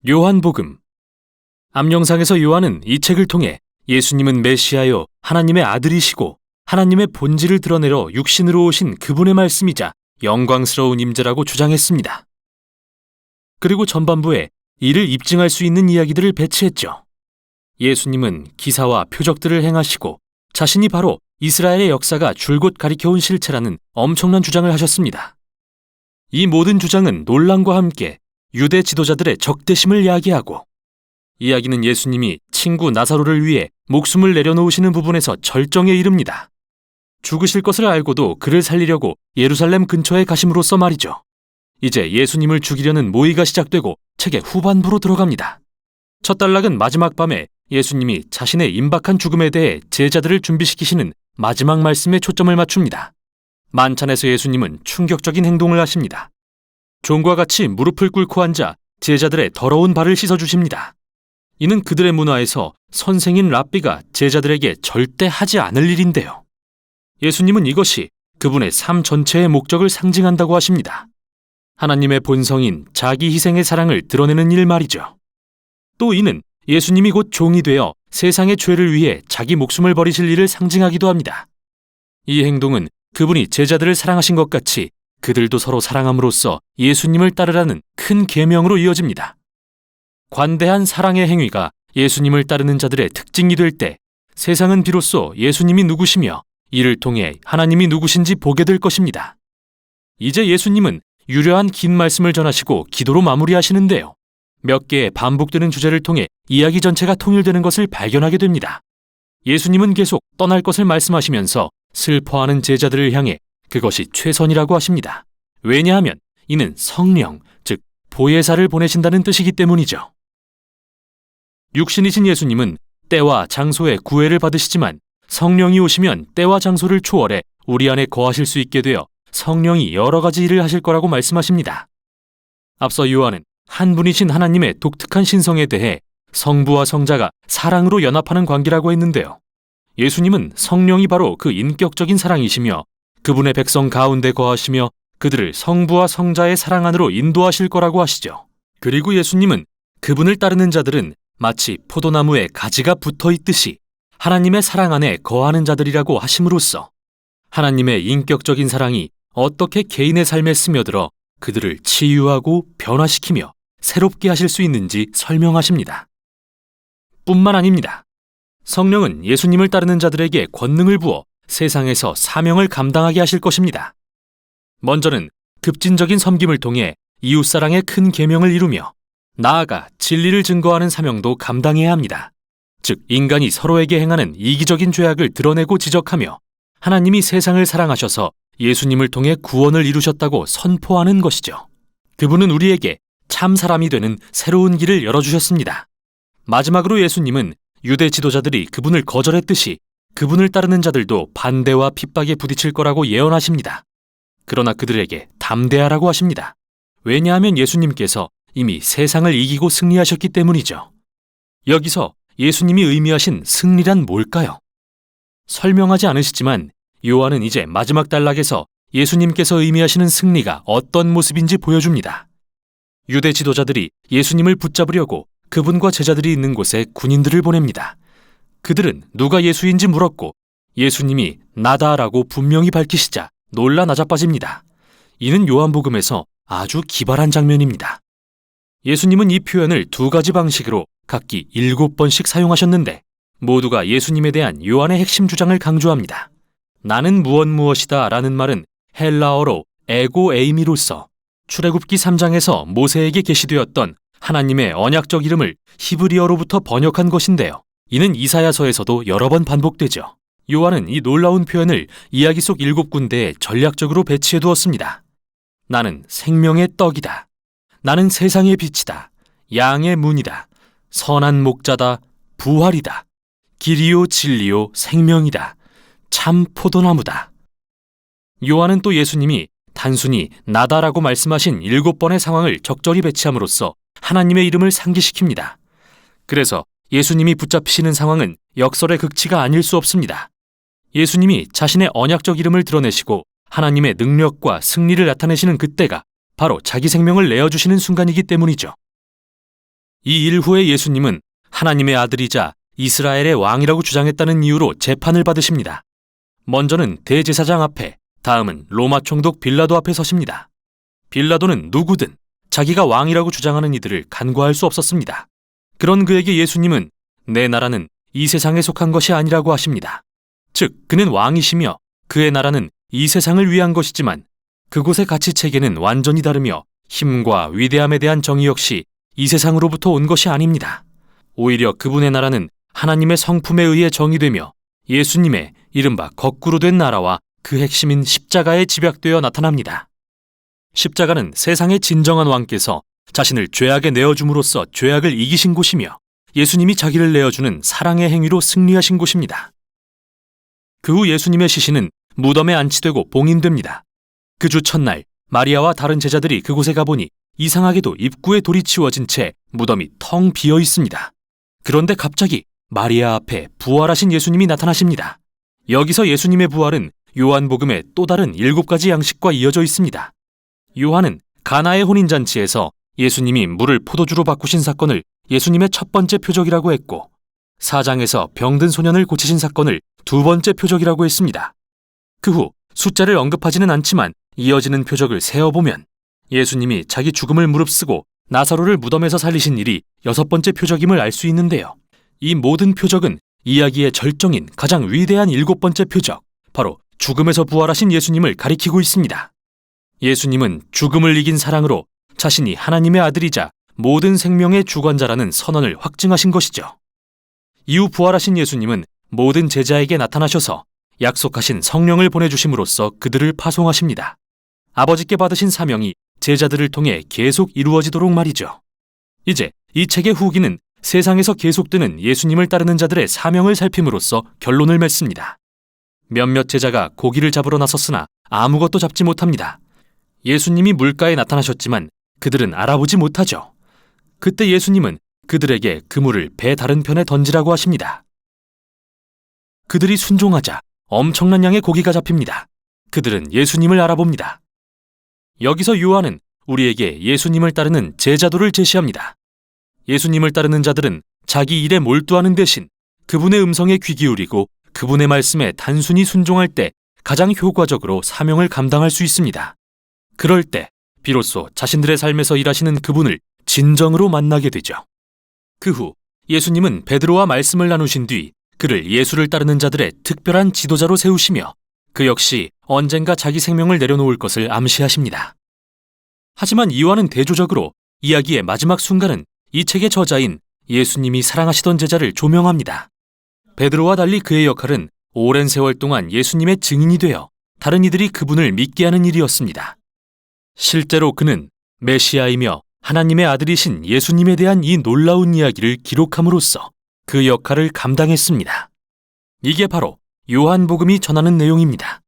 요한복음. 암영상에서 요한은 이 책을 통해 예수님은 메시아요 하나님의 아들이시고 하나님의 본질을 드러내러 육신으로 오신 그분의 말씀이자 영광스러운 임재라고 주장했습니다. 그리고 전반부에 이를 입증할 수 있는 이야기들을 배치했죠. 예수님은 기사와 표적들을 행하시고 자신이 바로 이스라엘의 역사가 줄곧 가리켜온 실체라는 엄청난 주장을 하셨습니다. 이 모든 주장은 논란과 함께 유대 지도자들의 적대심을 야기하고, 이야기는 예수님이 친구 나사로를 위해 목숨을 내려놓으시는 부분에서 절정에 이릅니다. 죽으실 것을 알고도 그를 살리려고 예루살렘 근처에 가심으로써 말이죠. 이제 예수님을 죽이려는 모의가 시작되고 책의 후반부로 들어갑니다. 첫 단락은 마지막 밤에 예수님이 자신의 임박한 죽음에 대해 제자들을 준비시키시는 마지막 말씀에 초점을 맞춥니다. 만찬에서 예수님은 충격적인 행동을 하십니다. 종과 같이 무릎을 꿇고 앉아 제자들의 더러운 발을 씻어주십니다. 이는 그들의 문화에서 선생인 랍비가 제자들에게 절대 하지 않을 일인데요. 예수님은 이것이 그분의 삶 전체의 목적을 상징한다고 하십니다. 하나님의 본성인 자기 희생의 사랑을 드러내는 일 말이죠. 또 이는 예수님이 곧 종이 되어 세상의 죄를 위해 자기 목숨을 버리실 일을 상징하기도 합니다. 이 행동은 그분이 제자들을 사랑하신 것 같이 그들도 서로 사랑함으로써 예수님을 따르라는 큰 계명으로 이어집니다. 관대한 사랑의 행위가 예수님을 따르는 자들의 특징이 될 때 세상은 비로소 예수님이 누구시며 이를 통해 하나님이 누구신지 보게 될 것입니다. 이제 예수님은 유려한 긴 말씀을 전하시고 기도로 마무리하시는데요. 몇 개의 반복되는 주제를 통해 이야기 전체가 통일되는 것을 발견하게 됩니다. 예수님은 계속 떠날 것을 말씀하시면서 슬퍼하는 제자들을 향해 그것이 최선이라고 하십니다. 왜냐하면 이는 성령, 즉 보혜사를 보내신다는 뜻이기 때문이죠. 육신이신 예수님은 때와 장소에 구애를 받으시지만 성령이 오시면 때와 장소를 초월해 우리 안에 거하실 수 있게 되어 성령이 여러 가지 일을 하실 거라고 말씀하십니다. 앞서 요한은 한 분이신 하나님의 독특한 신성에 대해 성부와 성자가 사랑으로 연합하는 관계라고 했는데요. 예수님은 성령이 바로 그 인격적인 사랑이시며 그분의 백성 가운데 거하시며 그들을 성부와 성자의 사랑 안으로 인도하실 거라고 하시죠. 그리고 예수님은 그분을 따르는 자들은 마치 포도나무에 가지가 붙어 있듯이 하나님의 사랑 안에 거하는 자들이라고 하심으로써 하나님의 인격적인 사랑이 어떻게 개인의 삶에 스며들어 그들을 치유하고 변화시키며 새롭게 하실 수 있는지 설명하십니다. 뿐만 아닙니다. 성령은 예수님을 따르는 자들에게 권능을 부어 세상에서 사명을 감당하게 하실 것입니다. 먼저는 급진적인 섬김을 통해 이웃사랑의 큰 계명을 이루며 나아가 진리를 증거하는 사명도 감당해야 합니다. 즉 인간이 서로에게 행하는 이기적인 죄악을 드러내고 지적하며 하나님이 세상을 사랑하셔서 예수님을 통해 구원을 이루셨다고 선포하는 것이죠. 그분은 우리에게 참 사람이 되는 새로운 길을 열어주셨습니다. 마지막으로 예수님은 유대 지도자들이 그분을 거절했듯이 그분을 따르는 자들도 반대와 핍박에 부딪힐 거라고 예언하십니다. 그러나 그들에게 담대하라고 하십니다. 왜냐하면 예수님께서 이미 세상을 이기고 승리하셨기 때문이죠. 여기서 예수님이 의미하신 승리란 뭘까요? 설명하지 않으시지만 요한은 이제 마지막 단락에서 예수님께서 의미하시는 승리가 어떤 모습인지 보여줍니다. 유대 지도자들이 예수님을 붙잡으려고 그분과 제자들이 있는 곳에 군인들을 보냅니다. 그들은 누가 예수인지 물었고 예수님이 나다라고 분명히 밝히시자 놀라 나자빠집니다. 이는 요한복음에서 아주 기발한 장면입니다. 예수님은 이 표현을 두 가지 방식으로 각기 7번씩 사용하셨는데 모두가 예수님에 대한 요한의 핵심 주장을 강조합니다. 나는 무엇이다 라는 말은 헬라어로 에고 에이미로서 출애굽기 3장에서 모세에게 계시되었던 하나님의 언약적 이름을 히브리어로부터 번역한 것인데요. 이는 이사야서에서도 여러 번 반복되죠. 요한은 이 놀라운 표현을 이야기 속 7군데에 전략적으로 배치해 두었습니다. 나는 생명의 떡이다. 나는 세상의 빛이다. 양의 문이다. 선한 목자다. 부활이다. 길이요 진리요 생명이다. 참 포도나무다. 요한은 또 예수님이 단순히 나다라고 말씀하신 7번의 상황을 적절히 배치함으로써 하나님의 이름을 상기시킵니다. 그래서 예수님이 붙잡히시는 상황은 역설의 극치가 아닐 수 없습니다. 예수님이 자신의 언약적 이름을 드러내시고 하나님의 능력과 승리를 나타내시는 그때가 바로 자기 생명을 내어주시는 순간이기 때문이죠. 이 일 후에 예수님은 하나님의 아들이자 이스라엘의 왕이라고 주장했다는 이유로 재판을 받으십니다. 먼저는 대제사장 앞에, 다음은 로마 총독 빌라도 앞에 서십니다. 빌라도는 누구든 자기가 왕이라고 주장하는 이들을 간과할 수 없었습니다. 그런 그에게 예수님은 내 나라는 이 세상에 속한 것이 아니라고 하십니다. 즉, 그는 왕이시며 그의 나라는 이 세상을 위한 것이지만 그곳의 가치체계는 완전히 다르며 힘과 위대함에 대한 정의 역시 이 세상으로부터 온 것이 아닙니다. 오히려 그분의 나라는 하나님의 성품에 의해 정의되며 예수님의 이른바 거꾸로 된 나라와 그 핵심인 십자가에 집약되어 나타납니다. 십자가는 세상의 진정한 왕께서 자신을 죄악에 내어줌으로써 죄악을 이기신 곳이며 예수님이 자기를 내어주는 사랑의 행위로 승리하신 곳입니다. 그 후 예수님의 시신은 무덤에 안치되고 봉인됩니다. 그 주 첫날 마리아와 다른 제자들이 그곳에 가보니 이상하게도 입구에 돌이 치워진 채 무덤이 텅 비어 있습니다. 그런데 갑자기 마리아 앞에 부활하신 예수님이 나타나십니다. 여기서 예수님의 부활은 요한복음의 또 다른 7가지 양식과 이어져 있습니다. 요한은 가나의 혼인잔치에서 예수님이 물을 포도주로 바꾸신 사건을 예수님의 첫 번째 표적이라고 했고, 4장에서 병든 소년을 고치신 사건을 두 번째 표적이라고 했습니다. 그 후 숫자를 언급하지는 않지만 이어지는 표적을 세어보면 예수님이 자기 죽음을 무릅쓰고 나사로를 무덤에서 살리신 일이 6번째 표적임을 알 수 있는데요. 이 모든 표적은 이야기의 절정인 가장 위대한 7번째 표적, 바로 죽음에서 부활하신 예수님을 가리키고 있습니다. 예수님은 죽음을 이긴 사랑으로 자신이 하나님의 아들이자 모든 생명의 주관자라는 선언을 확증하신 것이죠. 이후 부활하신 예수님은 모든 제자에게 나타나셔서 약속하신 성령을 보내주심으로써 그들을 파송하십니다. 아버지께 받으신 사명이 제자들을 통해 계속 이루어지도록 말이죠. 이제 이 책의 후기는 세상에서 계속되는 예수님을 따르는 자들의 사명을 살핌으로써 결론을 맺습니다. 몇몇 제자가 고기를 잡으러 나섰으나 아무것도 잡지 못합니다. 예수님이 물가에 나타나셨지만 그들은 알아보지 못하죠. 그때 예수님은 그들에게 그물을 배 다른 편에 던지라고 하십니다. 그들이 순종하자 엄청난 양의 고기가 잡힙니다. 그들은 예수님을 알아봅니다. 여기서 요한은 우리에게 예수님을 따르는 제자도를 제시합니다. 예수님을 따르는 자들은 자기 일에 몰두하는 대신 그분의 음성에 귀 기울이고 그분의 말씀에 단순히 순종할 때 가장 효과적으로 사명을 감당할 수 있습니다. 그럴 때 비로소 자신들의 삶에서 일하시는 그분을 진정으로 만나게 되죠. 그 후 예수님은 베드로와 말씀을 나누신 뒤 그를 예수를 따르는 자들의 특별한 지도자로 세우시며 그 역시 언젠가 자기 생명을 내려놓을 것을 암시하십니다. 하지만 이와는 대조적으로 이야기의 마지막 순간은 이 책의 저자인 예수님이 사랑하시던 제자를 조명합니다. 베드로와 달리 그의 역할은 오랜 세월 동안 예수님의 증인이 되어 다른 이들이 그분을 믿게 하는 일이었습니다. 실제로 그는 메시아이며 하나님의 아들이신 예수님에 대한 이 놀라운 이야기를 기록함으로써 그 역할을 감당했습니다. 이게 바로 요한복음이 전하는 내용입니다.